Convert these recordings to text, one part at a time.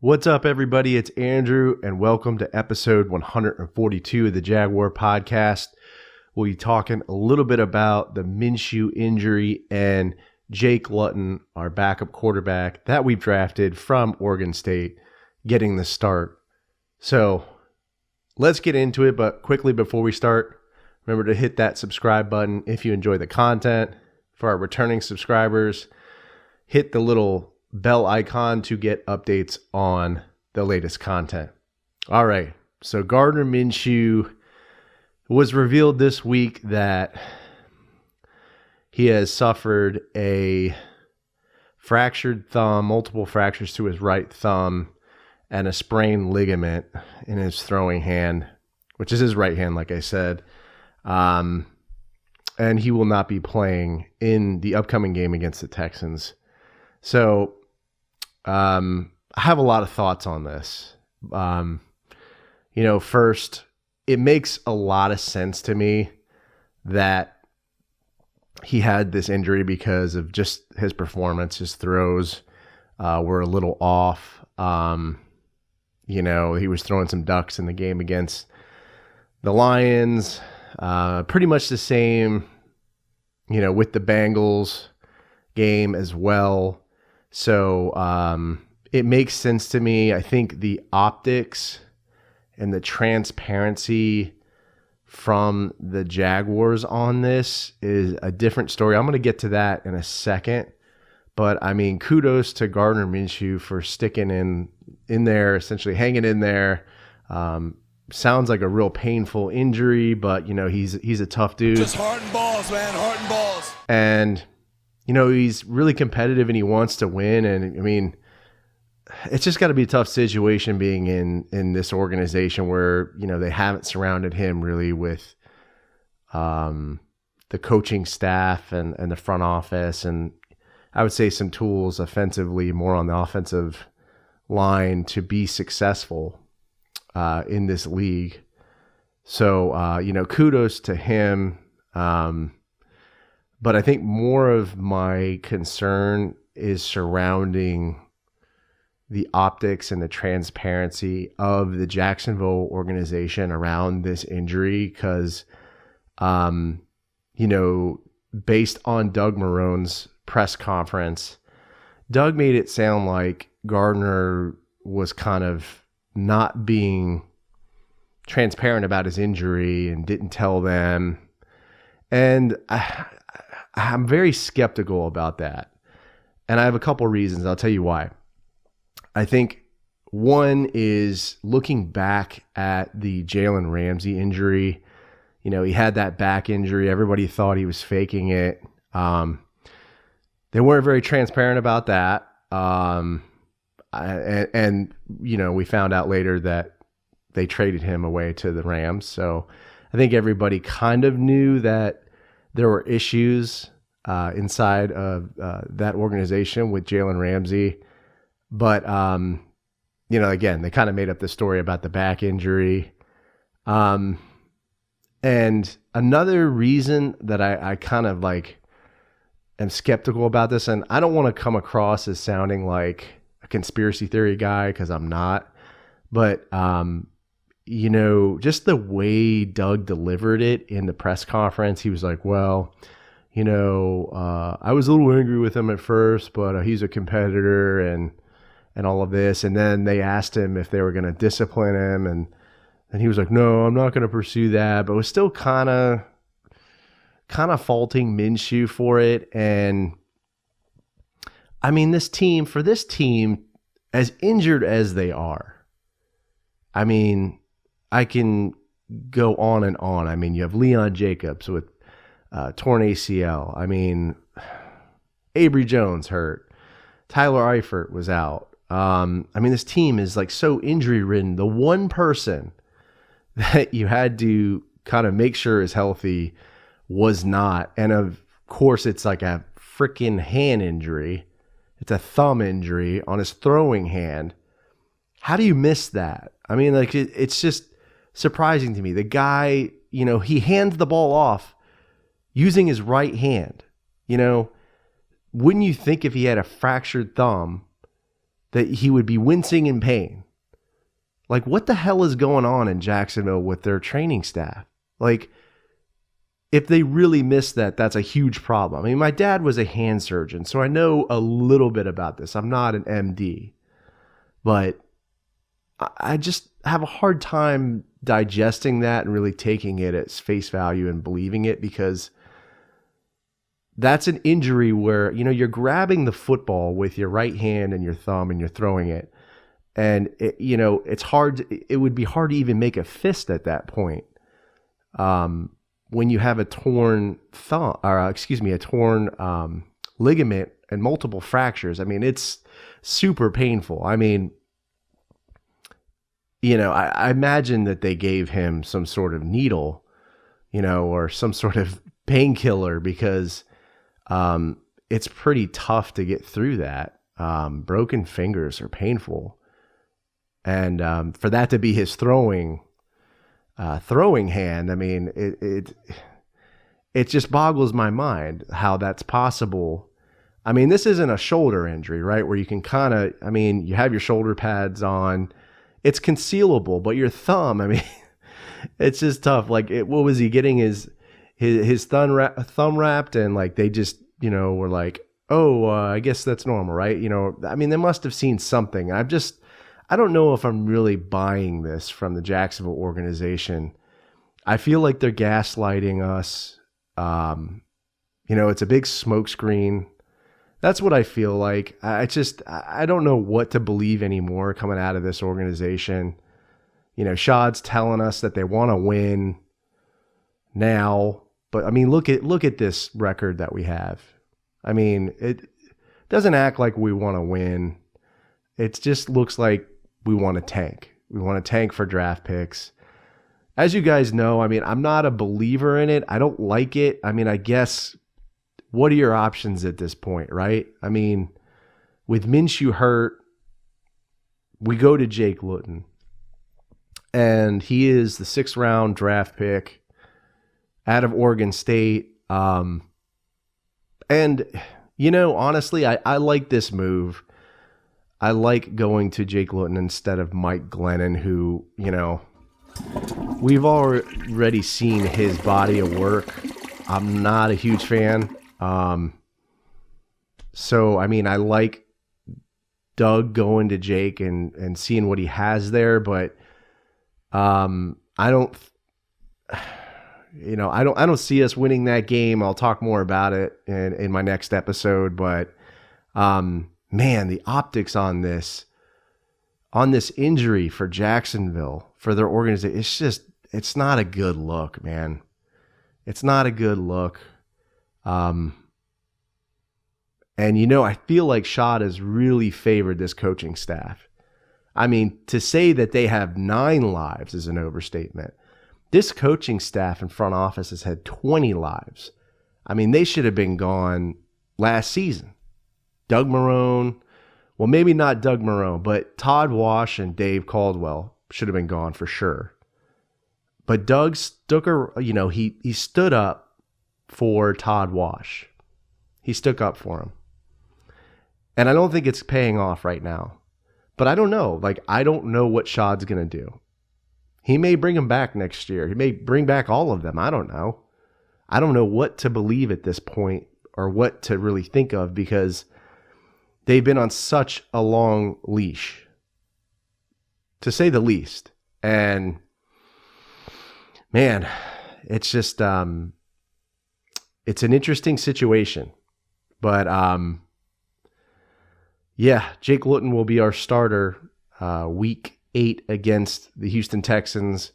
What's up, everybody? It's Andrew, and welcome to episode 142 of the Jaguar podcast. We'll be talking a little bit about the Minshew injury and Jake Luton, our backup quarterback that we've drafted from Oregon State, getting the start. So let's get into it, but quickly before we start, remember to hit that subscribe button if you enjoy the content. For our returning subscribers, hit the little bell icon to get updates on the latest content. All right, so Gardner Minshew was revealed this week that he has suffered a fractured thumb, multiple fractures to his right thumb, and a sprained ligament in his throwing hand, which is his right hand, like I said. And he will not be playing in the upcoming game against the Texans. So I have a lot of thoughts on this. First, it makes a lot of sense to me that he had this injury because of just his performance. His throws were a little off. He was throwing some ducks in the game against the Lions. Pretty much the same, with the Bengals game as well. So it makes sense to me. I think the optics and the transparency from the Jaguars on this is a different story. I'm going to get to that in a second. But, kudos to Gardner Minshew for sticking in there, essentially hanging in there. Sounds like a real painful injury, but, he's a tough dude. Just heart and balls, man. Heart and balls. And, he's really competitive and he wants to win. And, it's just got to be a tough situation being in this organization where, they haven't surrounded him really with the coaching staff and the front office. And I would say some tools offensively, more on the offensive line to be successful in this league. So, kudos to him. But I think more of my concern is surrounding the optics and the transparency of the Jacksonville organization around this injury. Because, based on Doug Marrone's press conference, Doug made it sound like Gardner was kind of not being transparent about his injury and didn't tell them. And I'm very skeptical about that. And I have a couple reasons. I'll tell you why. I think one is looking back at the Jalen Ramsey injury. He had that back injury. Everybody thought he was faking it. They weren't very transparent about that. We found out later that they traded him away to the Rams. So I think everybody kind of knew that there were issues inside of that organization with Jalen Ramsey. But, again, they kind of made up the story about the back injury. And another reason that I kind of am skeptical about this, and I don't want to come across as sounding like a conspiracy theory guy because I'm not, but, just the way Doug delivered it in the press conference, he was like, well, I was a little angry with him at first, but he's a competitor and all of this. And then they asked him if they were going to discipline him. And he was like, no, I'm not going to pursue that. But was still kind of faulting Minshew for it. And this team, as injured as they are, I can go on and on. You have Leon Jacobs with torn ACL. Avery Jones hurt. Tyler Eifert was out. This team is so injury ridden. The one person that you had to kind of make sure is healthy was not. And of course, it's like a freaking hand injury. It's a thumb injury on his throwing hand. How do you miss that? It's just surprising to me. The guy, he hands the ball off using his right hand. Wouldn't you think if he had a fractured thumb that he would be wincing in pain. Like, what the hell is going on in Jacksonville with their training staff? Like, if they really miss that, that's a huge problem. I mean, my dad was a hand surgeon, so I know a little bit about this. I'm not an MD, but I just have a hard time digesting that and really taking it at face value and believing it, because that's an injury where, you're grabbing the football with your right hand and your thumb and you're throwing it. And, it's hard. It would be hard to even make a fist at that point. When you have a torn a torn ligament and multiple fractures. I mean, it's super painful. I mean, I imagine that they gave him some sort of needle, or some sort of painkiller, because it's pretty tough to get through that. Broken fingers are painful. And for that to be his throwing hand, I mean, it just boggles my mind how that's possible. I mean, this isn't a shoulder injury, right? Where you can you have your shoulder pads on. It's concealable, but your thumb, I mean, it's just tough. Like, what was he getting his thumb wrapped, and like they just, were like, oh, I guess that's normal, right? I mean, they must have seen something. I don't know if I'm really buying this from the Jacksonville organization. I feel like they're gaslighting us. It's a big smokescreen. That's what I feel like. I don't know what to believe anymore coming out of this organization. Shad's telling us that they want to win now, but I mean, look at this record that we have. I mean, it doesn't act like we want to win. It just looks like we want to tank. We want to tank for draft picks. As you guys know, I mean, I'm not a believer in it. I don't like it. I mean, I guess, what are your options at this point, right? I mean, with Minshew hurt, we go to Jake Luton. And he is the 6th round draft pick out of Oregon State. And, honestly, I like this move. I like going to Jake Luton instead of Mike Glennon, who, we've already seen his body of work. I'm not a huge fan. So, I mean, I like Doug going to Jake and seeing what he has there, but I don't see us winning that game. I'll talk more about it in my next episode, but man, the optics on this injury for Jacksonville, for their organization, it's not a good look, man. It's not a good look. And I feel like Shad has really favored this coaching staff. I mean, to say that they have 9 lives is an overstatement. This coaching staff and front office has had 20 lives. I mean, they should have been gone last season. Doug Marrone, well, maybe not Doug Marrone, but Todd Wash and Dave Caldwell should have been gone for sure. But Doug Stucker, he stood up for Todd Wash. He stuck up for him. And I don't think it's paying off right now. But I don't know. Like, I don't know what Shad's going to do. He may bring him back next year. He may bring back all of them. I don't know. I don't know what to believe at this point or what to really think of, because they've been on such a long leash, to say the least. And man, it's just, it's an interesting situation. But yeah, Jake Luton will be our starter week 8 against the Houston Texans.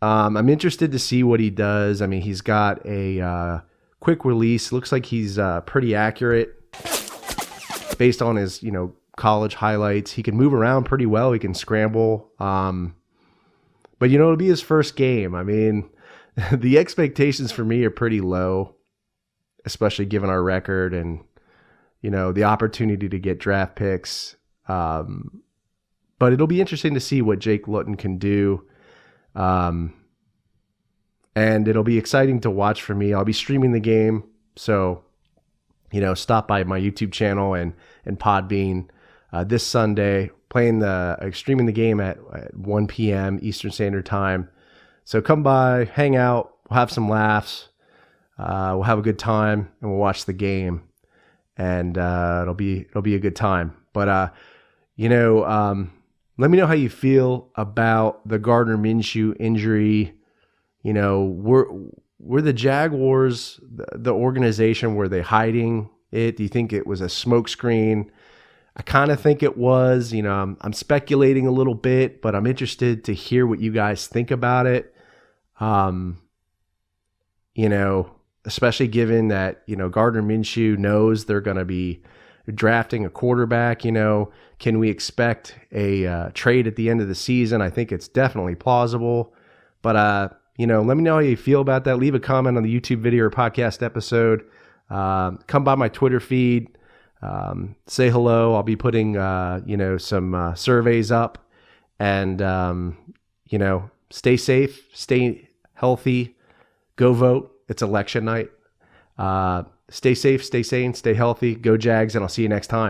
I'm interested to see what he does. I mean, he's got a quick release. Looks like he's pretty accurate based on his, college highlights. He can move around pretty well. He can scramble. But, it'll be his first game. I mean, the expectations for me are pretty low, especially given our record and, the opportunity to get draft picks. But it'll be interesting to see what Jake Luton can do. And it'll be exciting to watch for me. I'll be streaming the game. So, stop by my YouTube channel and Podbean. this Sunday, streaming the game at 1 p.m. Eastern Standard Time. So come by, hang out, we'll have some laughs, we'll have a good time, and we'll watch the game, and it'll be a good time. But let me know how you feel about the Gardner Minshew injury. Were the Jaguars, the organization, were they hiding it? Do you think it was a smokescreen? I kind of think it was. I'm speculating a little bit, but I'm interested to hear what you guys think about it. Especially given that, Gardner Minshew knows they're going to be drafting a quarterback. Can we expect a trade at the end of the season? I think it's definitely plausible. But, let me know how you feel about that. Leave a comment on the YouTube video or podcast episode. Come by my Twitter feed. Say hello. I'll be putting, some surveys up. And, stay safe, stay healthy, go vote. It's election night. Stay safe, stay sane, stay healthy. Go Jags, and I'll see you next time.